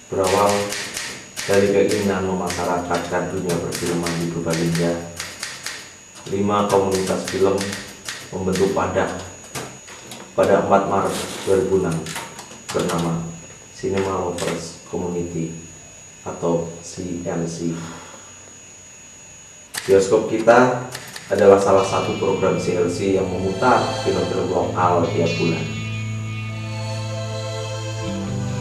berawal dari keinginan memasyarakatkan dunia perfilman di Purbalingga. 5 komunitas film membentuk pada 4 Maret 2006 bernama Cinema Lovers Community atau CLC. Bioskop kita adalah salah satu program CLC yang memutar film-film lokal tiap bulan.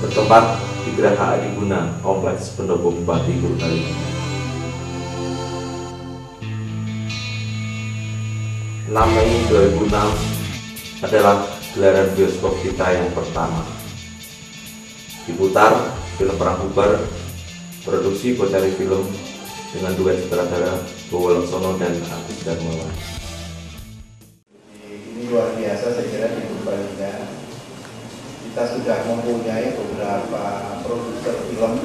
Bertempat di Geraha Adiguna, Kompleks Pendopo Bupati Purbalingga. 6 Mei 2006 adalah gelaran bioskop kita yang pertama. Diputar film Perang Bubar, produksi Bocari Film dengan duet sutradara Bowo Laksono dan Agus Darmawan. Ini luar biasa, saya kira di Purbalingga kita sudah mempunyai beberapa produser film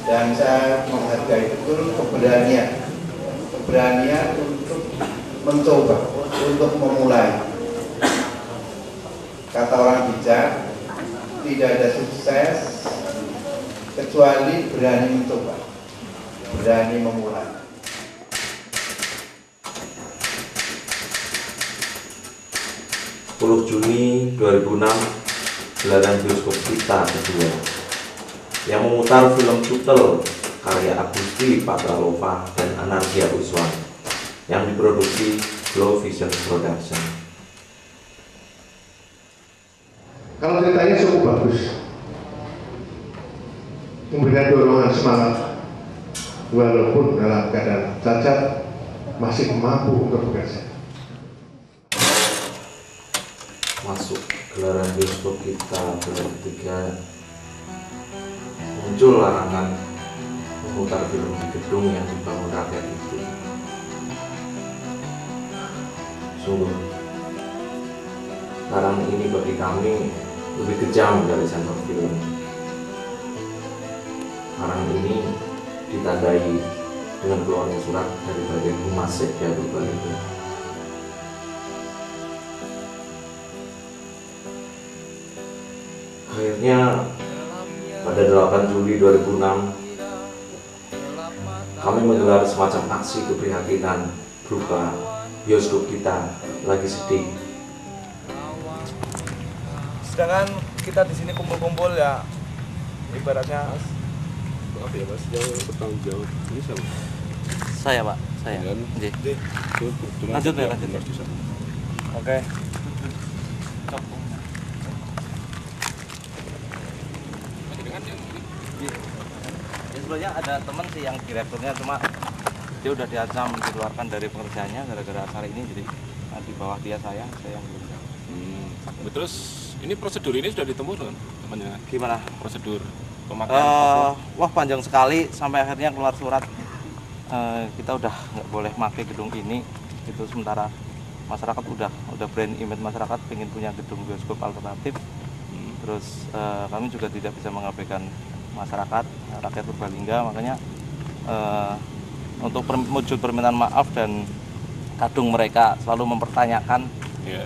dan saya menghargai betul keberanian untuk mencoba, untuk memulai. Kata orang bijak, tidak ada sukses kecuali berani mencoba, berani memulai. 10 Juni 2006 gelaran bioskop kita kedua yang memutar film Cutel karya Agusti Patralova dan Anargia Uswan yang diproduksi Glow Vision Production. Kalau ceritanya cukup bagus, memberikan dorongan semangat, walaupun dalam keadaan cacat masih mampu untuk bekerja. Masuk gelaran bioskop kita bulan ketiga, muncul larangan memutar film di gedung yang dibangun rakyat itu. Sungguh, larangan ini bagi kami lebih kejam dari sensor film. Larangan ini ditandai dengan keluarnya surat dari bagian Humas Sekda Purbalingga. Akhirnya pada 8 Juli 2006 kami menggelar semacam aksi keprihatinan berupa bioskop kita lagi sedih. Sedangkan kita di sini kumpul-kumpul ya, ibaratnya maaf ya Mas, yang bertanggung jawab ini siapa? Saya Pak, saya. Lanjut ya, lanjut. Oke. Ya sebelumnya ada teman sih yang direkturnya, cuma dia udah diancam dikeluarkan dari pekerjaannya gara-gara acara ini, jadi di bawah dia saya yang belum. Terus ini prosedur ini sudah ditempuh kan temannya? Gimana? Prosedur pemakaian Wah panjang sekali sampai akhirnya keluar surat kita udah nggak boleh pakai gedung ini. Itu sementara masyarakat udah brand image masyarakat pengen punya gedung bioskop alternatif. Terus kami juga tidak bisa mengabaikan masyarakat rakyat Purbalingga, makanya untuk wujud permintaan maaf dan kadung mereka selalu mempertanyakan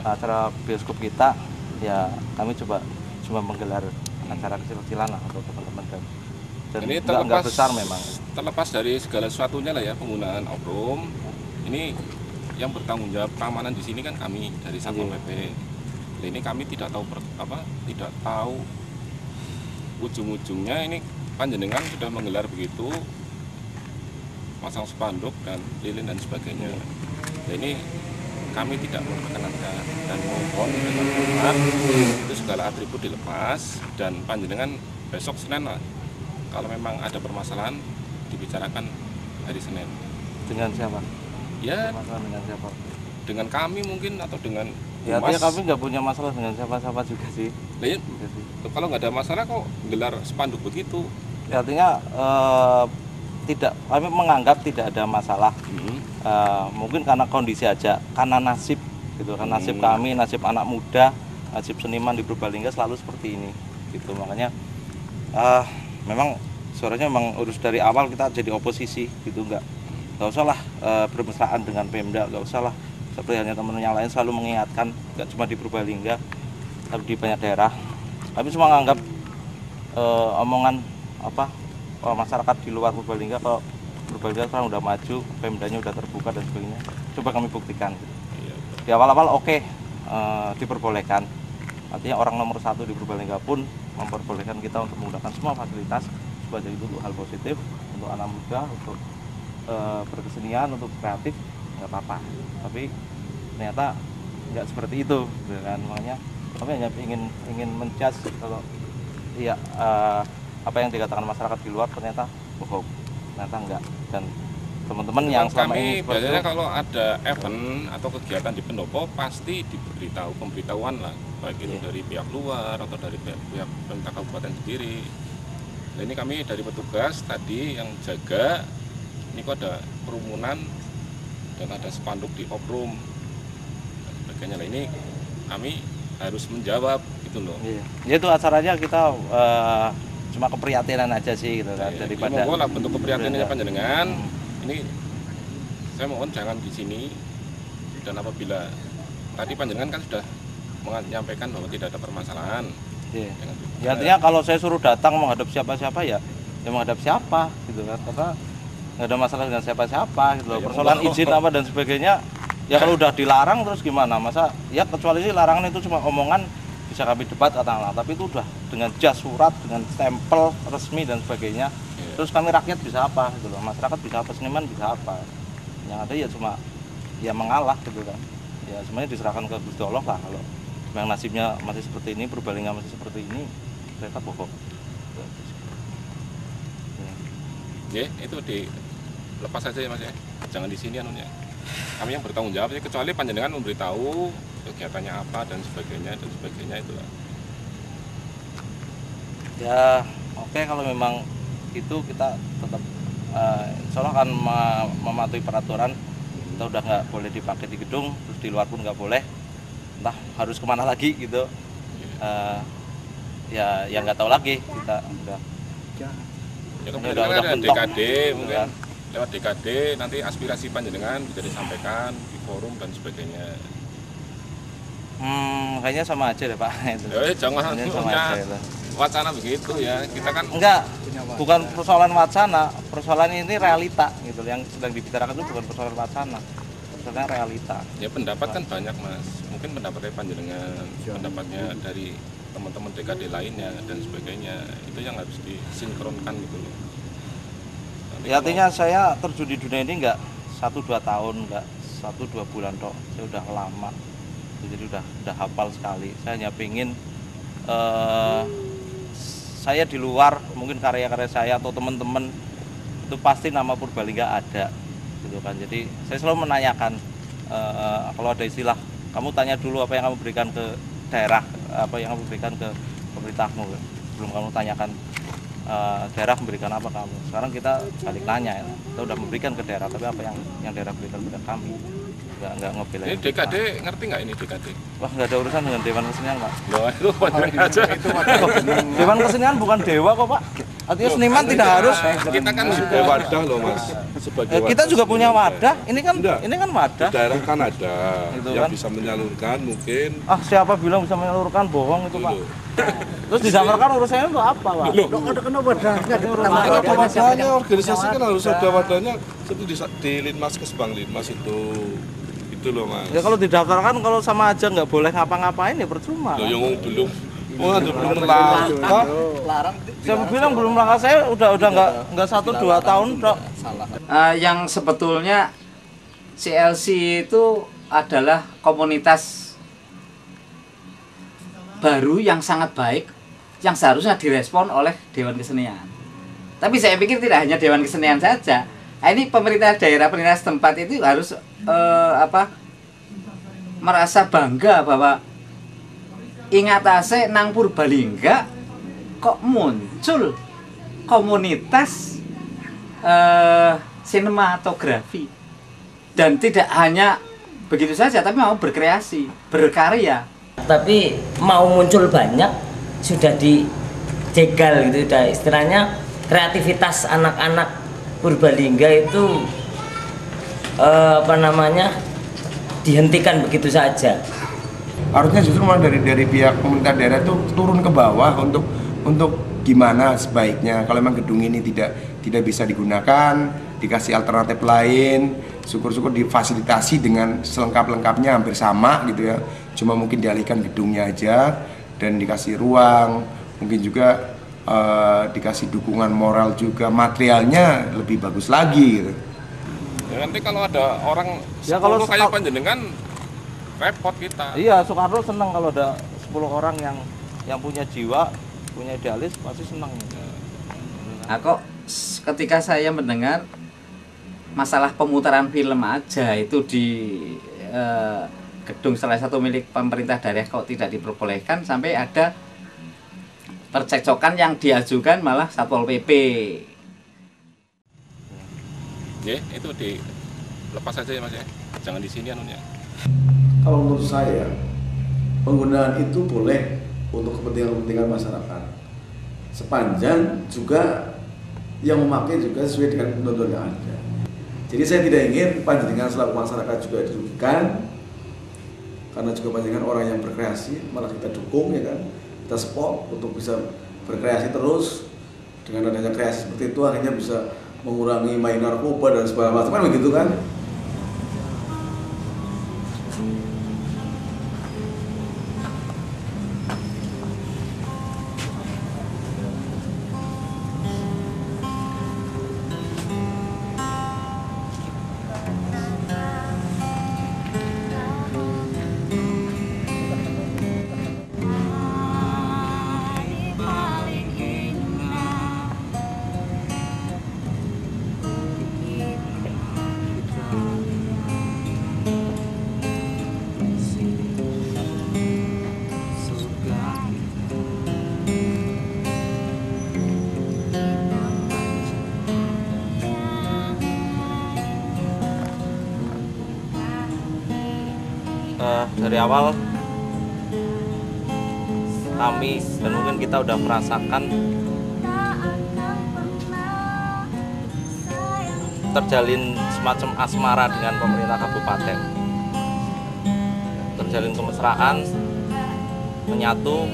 acara bioskop kita, ya kami coba menggelar acara kecil-kecilan lah untuk teman-teman dan ini nggak besar memang. Terlepas dari segala sesuatunya lah ya, penggunaan oknum ini yang bertanggung jawab keamanan di sini kan kami dari Satpol PP. Ini kami tidak tahu tidak tahu ujung-ujungnya ini panjenengan sudah menggelar begitu, pasang spanduk dan lilin dan sebagainya. Nah, ini kami tidak memperkenankan dan mohon dengan hormat itu segala atribut dilepas dan panjenengan besok Senin lah, kalau memang ada permasalahan dibicarakan hari Senin. Dengan siapa? Ya, Masalah dengan siapa? dengan kami mungkin atau dengan Ya artinya kami nggak punya masalah dengan siapa-siapa juga sih. Nah, ya, kalau nggak ada masalah kok gelar spanduk begitu? Ya, artinya tidak, kami menganggap tidak ada masalah. Mungkin karena kondisi aja, karena nasib gitu kan, nasib kami, nasib anak muda, nasib seniman di Purbalingga selalu seperti ini gitu. Makanya memang suaranya memang urus dari awal kita jadi oposisi gitu, nggak usah lah bermesraan dengan Pemda, nggak usah lah seperti hanya teman yang lain selalu mengingatkan, nggak cuma di Purbalingga tapi di banyak daerah. Kami cuma menganggap omongan apa masyarakat di luar Purbalingga, kalau Purbalingga sekarang udah maju, Pemdanya udah terbuka dan sebagainya, coba kami buktikan. Di awal-awal oke, diperbolehkan, artinya orang nomor 1 di Purbalingga pun memperbolehkan kita untuk menggunakan semua fasilitas, sebagai itu untuk hal positif, untuk anak muda, untuk berkesenian, untuk kreatif, nggak apa-apa. Tapi ternyata nggak seperti itu, kan? Makanya kami hanya ingin menjudge kalau iya apa yang dikatakan masyarakat di luar ternyata bohong, ternyata enggak. Dan teman-teman yang selama ini biasanya kalau ada event atau kegiatan di pendopo pasti diberitahu, pemberitahuan lah, baik itu dari pihak luar atau dari pihak pemerintah kabupaten sendiri. Nah, ini kami dari petugas tadi yang jaga, ini kok ada kerumunan dan ada spanduk di off-room dan sebagainya. Nah, ini kami harus menjawab gitu loh. Ya itu acaranya kita cuma keprihatinan aja sih gitu kan, daripada monggo lah bentuk keprihatinannya panjenengan. Ini saya mohon jangan di sini, dan apabila tadi panjenengan kan sudah menyampaikan bahwa tidak ada permasalahan. Ya artinya kalau saya suruh datang menghadap siapa-siapa ya menghadap siapa gitu kan, karena nggak ada masalah dengan siapa-siapa gitu loh. Persoalan izin apa dan sebagainya ya kalau udah dilarang terus gimana, masa ya kecuali sih larangan itu cuma omongan, bisa kami debat katakanlah, tapi itu udah dengan jas surat, dengan stempel resmi dan sebagainya. Terus kami rakyat bisa apa gitu loh, masyarakat bisa apa, seniman bisa apa, yang ada ya cuma ya mengalah gitu kan. Ya semuanya diserahkan ke Gusti Allah lah. Kalau yang nasibnya masih seperti ini, Purbalingga masih seperti ini, mereka bohong. Ya itu dilepas saja ya Mas ya, jangan di sini anunya. Kami yang bertanggung jawab sih, kecuali panjenengan memberitahu kegiatannya apa dan sebagainya itulah. Ya oke, kalau memang itu kita tetap insya Allah akan mematuhi peraturan. Kita udah nggak boleh dipakai di gedung, terus di luar pun nggak boleh, entah harus kemana lagi gitu. Ya yang nggak tahu lagi, kita udah ada DKD mungkin kan? Lewat DKD nanti aspirasi panjenengan bisa disampaikan di forum dan sebagainya. Kayaknya sama aja deh Pak. Jangan punya wacana begitu ya, kita kan enggak, bukan persoalan wacana, persoalan ini realita gitu. Yang sedang dibicarakan itu bukan persoalan wacana, persoalan realita. Ya pendapat kan banyak Mas, mungkin pendapatnya panjenengan, pendapatnya dari teman-teman DKD lainnya dan sebagainya, itu yang harus disinkronkan gitu loh. Ya artinya saya terjun di dunia ini enggak 1-2 tahun, enggak 1-2 bulan toh, saya udah lama, jadi udah hafal sekali. Saya hanya pengen saya di luar, mungkin karya-karya saya atau teman-teman itu pasti nama Purbalingga ada gitu kan. Jadi saya selalu menanyakan kalau ada istilah, kamu tanya dulu apa yang kamu berikan ke daerah, apa yang kamu berikan ke pemerintahmu sebelum kamu tanyakan daerah memberikan apa kamu. Sekarang kita balik nanya ya, kita udah memberikan ke daerah, tapi apa yang daerah berikan kepada kami, nggak ngebelain. Ini DKD ngerti nggak ini DKD? Wah, nggak ada urusan dengan Dewan Kesenian Pak. Loh, itu panjang aja. Dewan Kesenian bukan dewa kok Pak. Artinya seniman tidak harus. Kita kan sebagai wadah loh Mas. Sebagai kita juga punya wadah. Ini kan wadah. Di daerah kan ada gitu yang kan bisa menyalurkan mungkin. Siapa bilang bisa menyalurkan, bohong itu Pak. Terus disamarkan urusannya untuk apa Pak? Ada kena wadahnya, Ada wadahnya, organisasi kan harus ada wadahnya seperti di Linmas Kesbang Linmas itu loh Mas. Ya kalau didaftarkan kalau sama aja nggak boleh ngapa-ngapain ya percuma. Loh yang belum melangkah. Saya bilang belum melangkah, saya udah nggak 1-2 tahun dok. Yang sebetulnya CLC itu adalah komunitas baru yang sangat baik, yang seharusnya direspon oleh Dewan Kesenian. Tapi saya pikir tidak hanya Dewan Kesenian saja. Ini pemerintah daerah, pemerintah setempat itu harus merasa bangga bahwa ingatase nang Purbalingga kok muncul komunitas sinematografi, dan tidak hanya begitu saja tapi mau berkreasi, berkarya. Tapi mau muncul banyak sudah dijegal gitu, udah istilahnya kreativitas anak-anak Purbalingga itu dihentikan begitu saja. Harusnya justru malah dari pihak pemerintah daerah itu turun ke bawah untuk untuk gimana sebaiknya kalau memang gedung ini tidak bisa digunakan, dikasih alternatif lain, syukur-syukur difasilitasi dengan selengkap-lengkapnya hampir sama gitu ya, cuma mungkin dialihkan gedungnya aja dan dikasih ruang, mungkin juga dikasih dukungan moral juga, materialnya lebih bagus lagi gitu. Ya nanti kalau ada orang Ya, kalau kayak panjenengan repot kita. Iya, Soekarno senang kalau ada 10 orang yang punya jiwa, punya idealis, pasti senang. Nah, kok ketika saya mendengar masalah pemutaran film aja itu di gedung salah satu milik pemerintah daerah kok tidak diperbolehkan, sampai ada percekcokan yang diajukan malah Satpol PP. Ya, itu dilepas saja ya Mas ya. Jangan di sini anunya. Kalau menurut saya, penggunaan itu boleh untuk kepentingan masyarakat. Sepanjang juga yang memakai juga sesuai dengan ketentuan yang ada. Jadi saya tidak ingin panjenengan selaku masyarakat juga dirugikan, karena juga panjenengan orang yang berkreasi, malah kita dukung ya kan, kita support untuk bisa berkreasi terus. Dengan adanya kreasi seperti itu akhirnya bisa mengurangi main narkoba dan segala macam, kan begitu kan? Dari awal kami dan mungkin kita udah merasakan terjalin semacam asmara dengan pemerintah kabupaten, terjalin kemesraan, menyatu,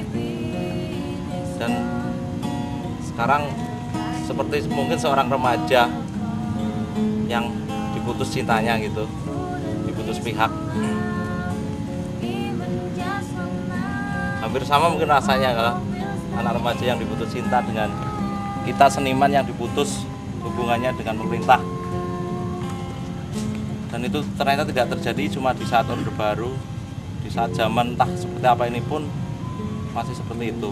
dan sekarang seperti mungkin seorang remaja yang diputus cintanya gitu, diputus pihak. Hampir sama mungkin rasanya kalau anak remaja yang diputus cinta dengan kita seniman yang diputus hubungannya dengan pemerintah. Dan itu ternyata tidak terjadi cuma di saat Orde Baru, di saat zaman entah seperti apa ini pun masih seperti itu.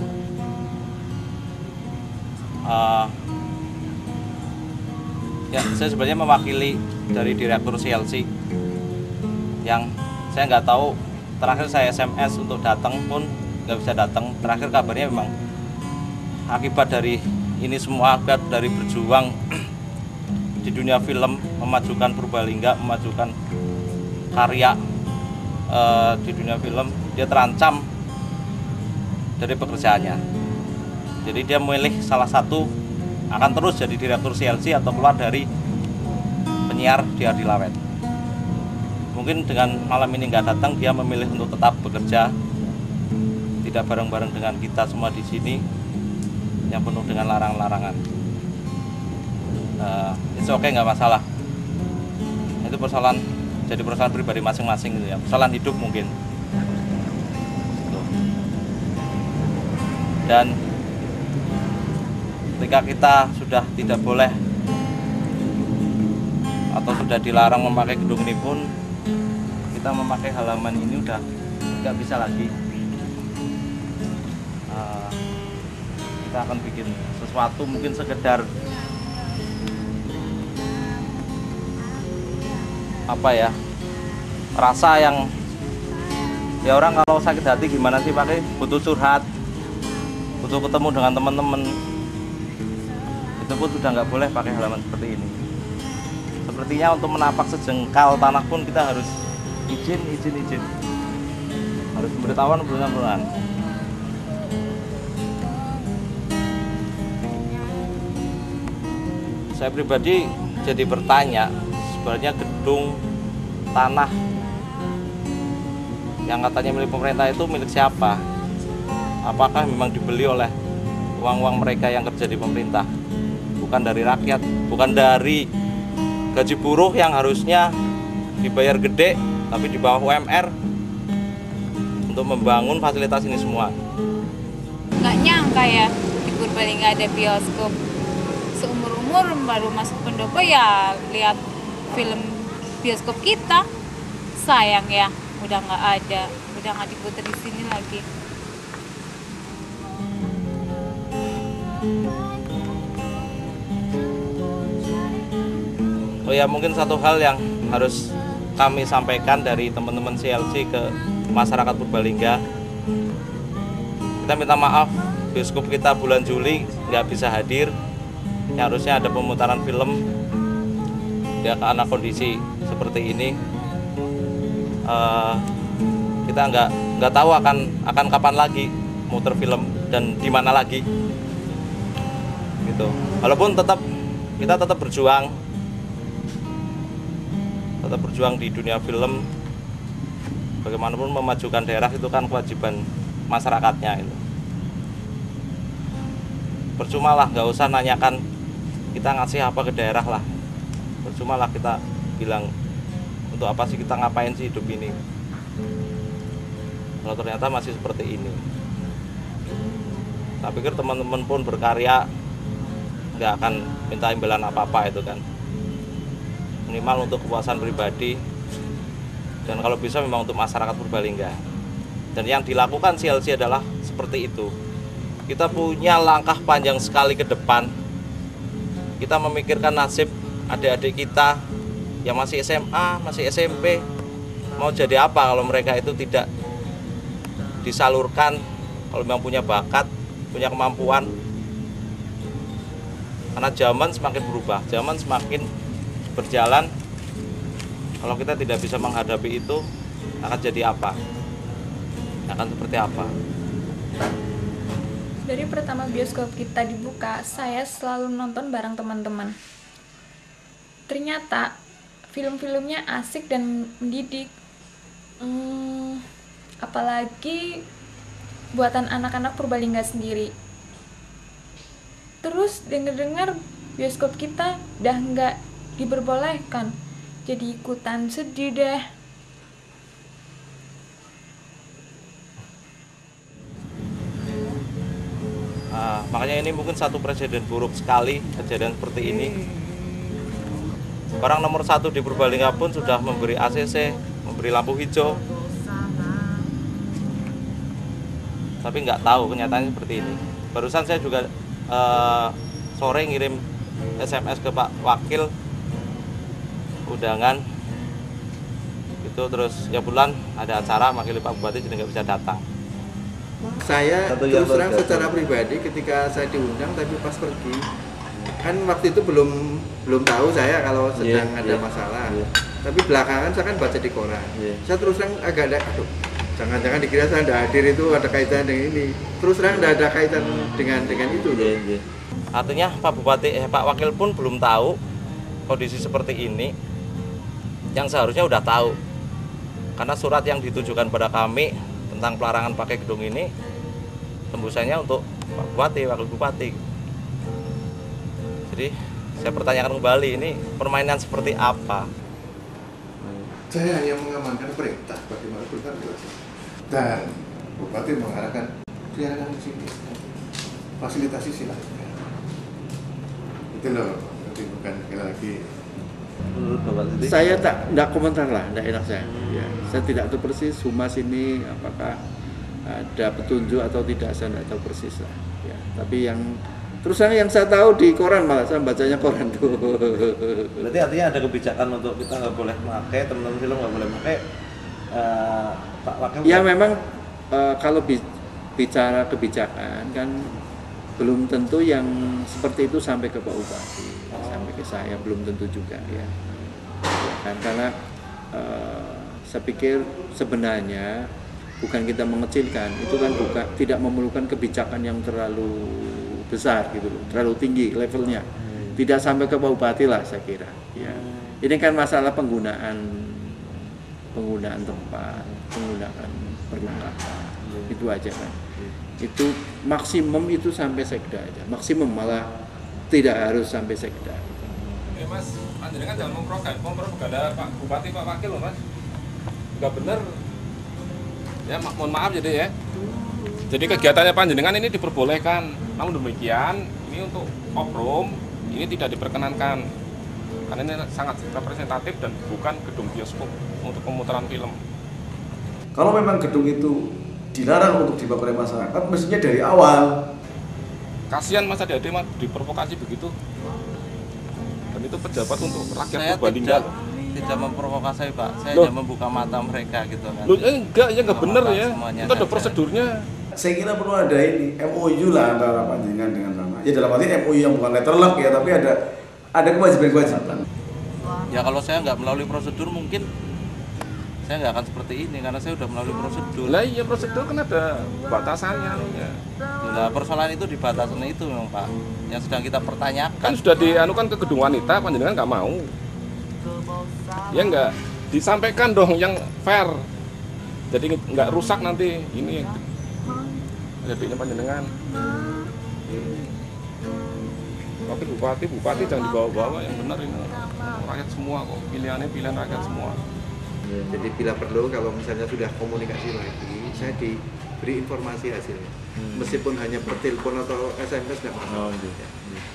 Ya, saya sebenarnya mewakili dari Direktur CLC yang saya nggak tahu, terakhir saya SMS untuk datang pun nggak bisa datang. Terakhir kabarnya memang akibat dari ini semua, akibat dari berjuang di dunia film, memajukan Purbalingga, memajukan karya di dunia film, dia terancam dari pekerjaannya. Jadi dia memilih salah satu akan terus jadi Direktur CLC atau keluar dari penyiar di Adilawet. Mungkin dengan malam ini nggak datang, dia memilih untuk tetap bekerja, tidak bareng-bareng dengan kita semua di sini yang penuh dengan larang-larangan. It's okay, nggak masalah. Itu persoalan, jadi persoalan pribadi masing-masing gitu ya, persoalan hidup mungkin. Dan ketika kita sudah tidak boleh atau sudah dilarang memakai gedung ini pun, kita memakai halaman ini udah nggak bisa lagi. Kita akan bikin sesuatu mungkin sekedar apa ya, rasa yang ya orang kalau sakit hati gimana sih pakai, butuh curhat, butuh ketemu dengan teman-teman, itu pun sudah nggak boleh pakai halaman seperti ini. Sepertinya untuk menapak sejengkal tanah pun kita harus izin, harus pemberitahuan. Saya pribadi jadi bertanya, sebenarnya gedung tanah yang katanya milik pemerintah itu milik siapa? Apakah memang dibeli oleh uang-uang mereka yang kerja di pemerintah, bukan dari rakyat, bukan dari gaji buruh yang harusnya dibayar gede tapi di bawah UMR untuk membangun fasilitas ini semua. Nggak nyangka ya di Purbalingga ada bioskop. Seumur-umur baru masuk pendopo ya lihat film bioskop kita. Sayang ya, udah nggak ada, udah nggak diputar di sini lagi. Oh ya, mungkin satu hal yang harus kami sampaikan dari teman-teman CLC ke masyarakat Purbalingga, kita minta maaf bioskop kita bulan Juli nggak bisa hadir. Yang harusnya ada pemutaran film ya, karena kondisi seperti ini kita nggak tahu akan kapan lagi muter film dan di mana lagi gitu. Walaupun kita tetap berjuang di dunia film. Bagaimanapun memajukan daerah itu kan kewajiban masyarakatnya itu. Percuma lah, nggak usah nanyakan kita ngasih apa ke daerah lah. Percuma lah kita bilang untuk apa sih kita ngapain sih hidup ini kalau ternyata masih seperti ini. Saya pikir teman-teman pun berkarya nggak akan minta imbalan apa-apa itu kan, minimal untuk kepuasan pribadi dan kalau bisa memang untuk masyarakat Purbalingga. Dan yang dilakukan CLC adalah seperti itu. Kita punya langkah panjang sekali ke depan. Kita memikirkan nasib adik-adik kita yang masih SMA, masih SMP, mau jadi apa kalau mereka itu tidak disalurkan, kalau memang punya bakat, punya kemampuan. Karena zaman semakin berubah, zaman semakin berjalan. Kalau kita tidak bisa menghadapi itu, akan jadi apa? Akan seperti apa? Dari pertama bioskop kita dibuka, saya selalu nonton bareng teman-teman. Ternyata film-filmnya asik dan mendidik. Apalagi buatan anak-anak Purbalingga sendiri. Terus dengar-dengar bioskop kita udah nggak diperbolehkan. Jadi ikutan sedih deh. Makanya ini mungkin satu presiden buruk sekali kejadian seperti ini. Orang nomor 1 di Purbalingga pun sudah memberi ACC, memberi lampu hijau, tapi nggak tahu kenyataannya seperti ini. Barusan saya juga sore ngirim SMS ke Pak Wakil undangan itu, terus ya bulan ada acara makili Pak Bupati jadi nggak bisa datang. Saya terus terang secara pribadi ketika saya diundang tapi pas pergi kan waktu itu belum tahu saya kalau sedang ada masalah. Tapi belakangan saya kan baca di koran. Saya terus terang agak aduh, jangan-jangan dikira saya tidak hadir itu ada kaitan dengan ini. Terus terang tidak ada kaitan dengan itu. Artinya Pak Bupati Pak Wakil pun belum tahu kondisi seperti ini, yang seharusnya udah tahu. Karena surat yang ditujukan pada kami tentang pelarangan pakai gedung ini tembusannya untuk Pak Bupati, Wakil Bupati. Jadi saya pertanyakan kembali, ini permainan seperti apa? Saya hanya mengamankan perintah bagaimana perintah dilaksanakan. Dan Bupati mengarahkan silakan di sini, fasilitasi silakan. Itu loh, tapi bukan sekali lagi. Saya tidak komentar lah, tidak enak saya. Ya, saya tidak tahu persis humas ini apakah ada petunjuk atau tidak, saya tidak tahu persis lah. Ya, tapi yang saya tahu di koran, malah saya bacanya koran tuh. Berarti artinya ada kebijakan untuk kita nggak boleh pakai, teman-teman film nggak boleh pakai. Pak Wakil. Ya memang kalau bicara kebijakan kan belum tentu yang seperti itu sampai ke Pak Bupati, sampai ke saya belum tentu juga ya. Kan karena saya pikir sebenarnya bukan kita mengecilkan, itu kan bukan tidak memerlukan kebijakan yang terlalu besar gitu loh, terlalu tinggi levelnya. Tidak sampai ke Pak Bupati lah saya kira. Ya. Ini kan masalah penggunaan tempat, penggunaan perlengkapan. Itu aja kan. Itu maksimum itu sampai sekda aja, maksimum, malah tidak harus sampai sekda. Mas, panjenengan jangan mempropaganda Pak Bupati, Pak Wakil loh Mas, nggak bener. Ya mohon maaf jadi ya. Jadi kegiatannya panjenengan ini diperbolehkan, namun demikian ini untuk obroom ini tidak diperkenankan karena ini sangat representatif dan bukan gedung bioskop untuk pemutaran film. Kalau memang gedung itu dilarang untuk dipakai oleh masyarakat, mestinya dari awal. Kasihan Mas Ade Mas diprovokasi begitu. Dan itu pejabat untuk rakyat Saya Purbalingga. tidak memprovokasi Pak, saya Loh. hanya membuka mata mereka gitu kan. Loh, enggak bener ya. Semuanya Itu ada saja. prosedurnya. Saya kira perlu ada ini MOU lah antara panjenengan dengan sama. Ya dalam arti MOU yang bukan letterlock ya, tapi ada kewajiban-kewajiban. Ya kalau saya nggak melalui prosedur mungkin saya nggak akan seperti ini karena saya udah melalui prosedur. Lah iya prosedur kan ada batasannya ya. Nah persoalan itu di batasan itu memang Pak yang sedang kita pertanyakan. Kan sudah dianukan ke gedung wanita, panjenengan nggak mau. Ya nggak disampaikan dong yang fair. Jadi nggak rusak nanti ini jadinya panjenengan. Wakil bupati jangan dibawa-bawa, yang benar ini rakyat semua kok, pilihannya pilihan rakyat semua. Ya, jadi bila perlu kalau misalnya sudah komunikasi lagi, saya diberi informasi hasilnya. Meskipun hanya per telepon atau SMS nggak masalah. Ya.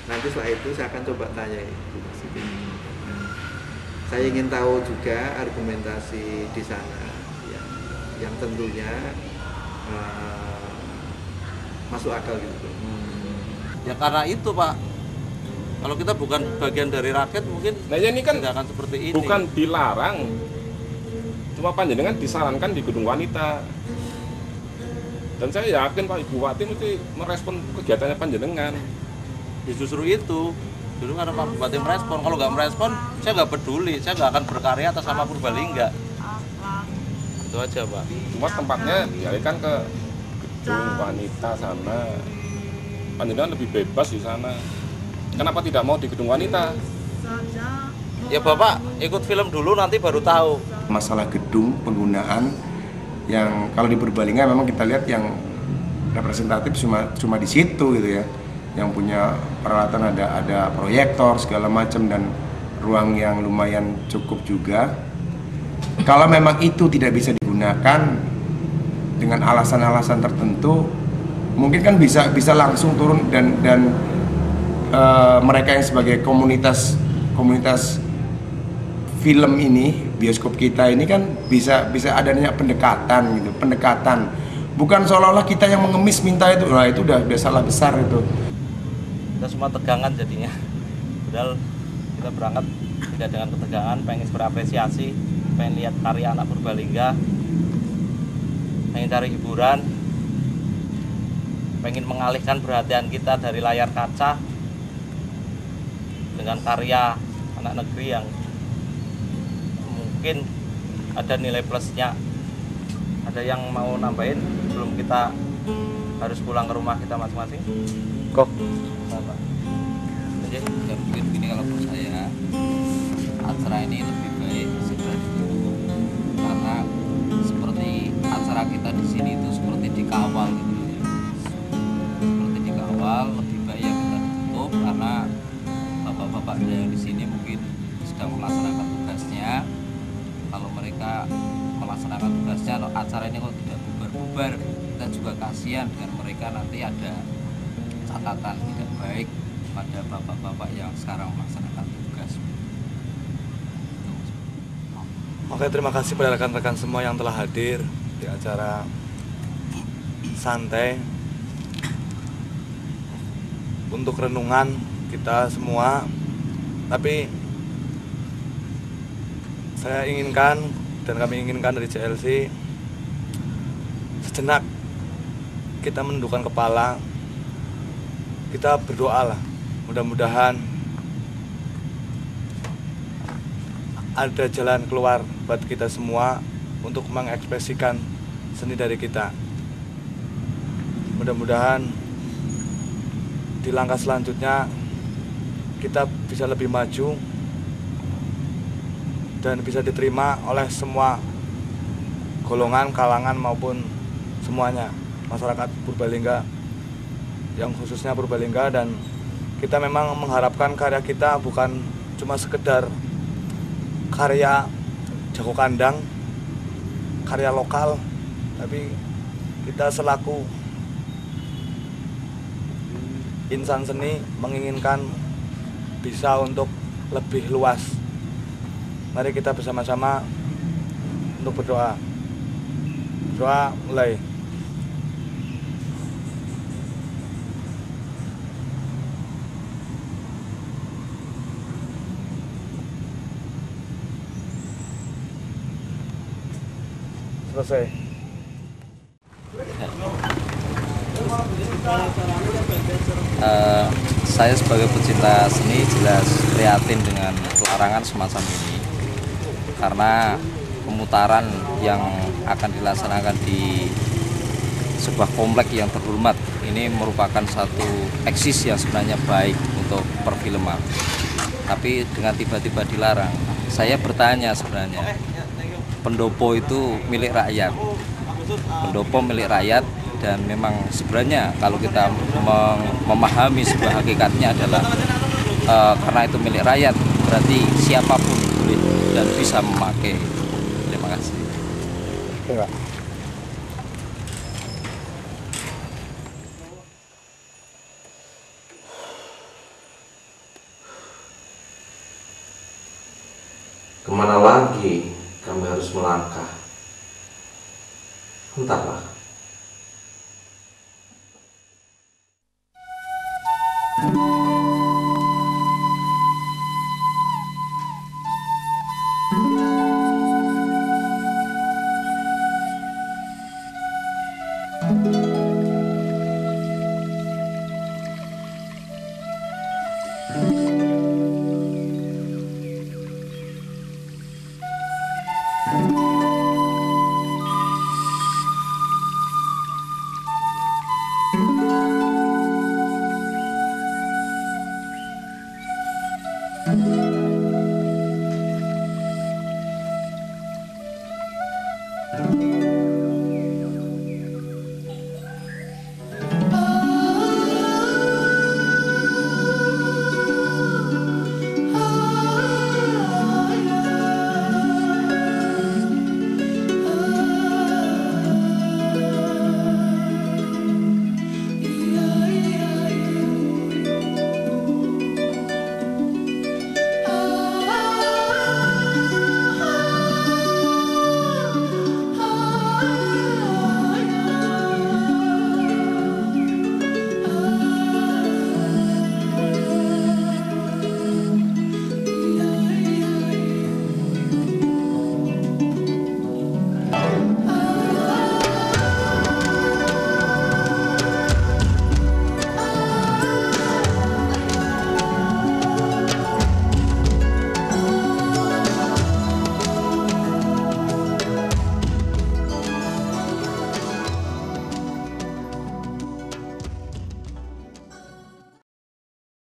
Nanti setelah itu saya akan coba tanya Bu Siti. Saya ingin tahu juga argumentasi di sana, ya, yang tentunya masuk akal gitu. Ya karena itu Pak, kalau kita bukan bagian dari rakyat mungkin nah ini kan tidak akan seperti ini. Bukan dilarang, cuma panjenengan disarankan di gedung wanita. Dan saya yakin Pak Ibu Bupati mesti merespon kegiatannya panjenengan. Ya justru itu, dulu karena Pak Bupati merespon. Kalau nggak merespon, saya nggak peduli, saya nggak akan berkarya atas nama Purbalingga. Itu aja Pak. Cuma tempatnya dialihkan ke gedung wanita sana. Panjenengan lebih bebas di sana. Kenapa tidak mau di gedung wanita? Ya Bapak ikut film dulu nanti baru tahu. Masalah gedung penggunaan yang kalau di Purbalingga memang kita lihat yang representatif cuma di situ gitu ya, yang punya peralatan ada proyektor segala macam dan ruang yang lumayan cukup juga. Kalau memang itu tidak bisa digunakan dengan alasan-alasan tertentu, mungkin kan bisa langsung turun dan mereka yang sebagai komunitas film ini, bioskop kita ini kan bisa adanya pendekatan gitu, bukan seolah-olah kita yang mengemis minta itu. Nah itu udah salah besar itu. Kita semua tegangan jadinya. Padahal kita berangkat tidak dengan ketegangan, pengen berapresiasi, pengen lihat karya anak Purbalingga, pengen cari hiburan, pengen mengalihkan perhatian kita dari layar kaca dengan karya anak negeri yang mungkin ada nilai plusnya. Ada yang mau nambahin sebelum kita harus pulang ke rumah kita masing-masing? Kok? Ya mungkin gini, kalau menurut saya acara ini lebih baik segera ditutup karena seperti acara kita di sini itu seperti dikawal gitu ya. Seperti dikawal, lebih baik ya kita tutup karena bapak-bapak yang di sini mungkin sedang melaksanakan tugasnya. Kalau mereka melaksanakan tugasnya, acara ini kalau tidak bubar-bubar, kita juga kasihan dengan mereka, nanti ada catatan tidak baik pada bapak-bapak yang sekarang melaksanakan tugas. Oke, terima kasih pada rekan-rekan semua yang telah hadir di acara santai untuk renungan kita semua. Tapi saya inginkan dan kami inginkan dari CLC sejenak kita menundukkan kepala, kita berdoa lah, mudah-mudahan ada jalan keluar buat kita semua untuk mengekspresikan seni dari kita. Mudah-mudahan di langkah selanjutnya kita bisa lebih maju dan bisa diterima oleh semua golongan, kalangan maupun semuanya. masyarakat Purbalingga, yang khususnya Purbalingga, dan kita memang mengharapkan karya kita bukan cuma sekedar karya jago kandang, karya lokal, tapi kita selaku insan seni menginginkan bisa untuk lebih luas. Mari kita bersama-sama untuk berdoa. Doa mulai. Selesai. Saya sebagai pecinta seni jelas prihatin dengan pelarangan semacam ini, karena pemutaran yang akan dilaksanakan di sebuah komplek yang terhormat ini merupakan satu eksis yang sebenarnya baik untuk perfilman, tapi dengan tiba-tiba dilarang. Saya bertanya, sebenarnya pendopo itu milik rakyat, pendopo milik rakyat, dan memang sebenarnya kalau kita memahami sebuah hakikatnya adalah karena itu milik rakyat, berarti siapapun boleh dan bisa memakai. Terima kasih. Enggak. Kemana lagi kami harus melangkah? Entahlah. Thank you.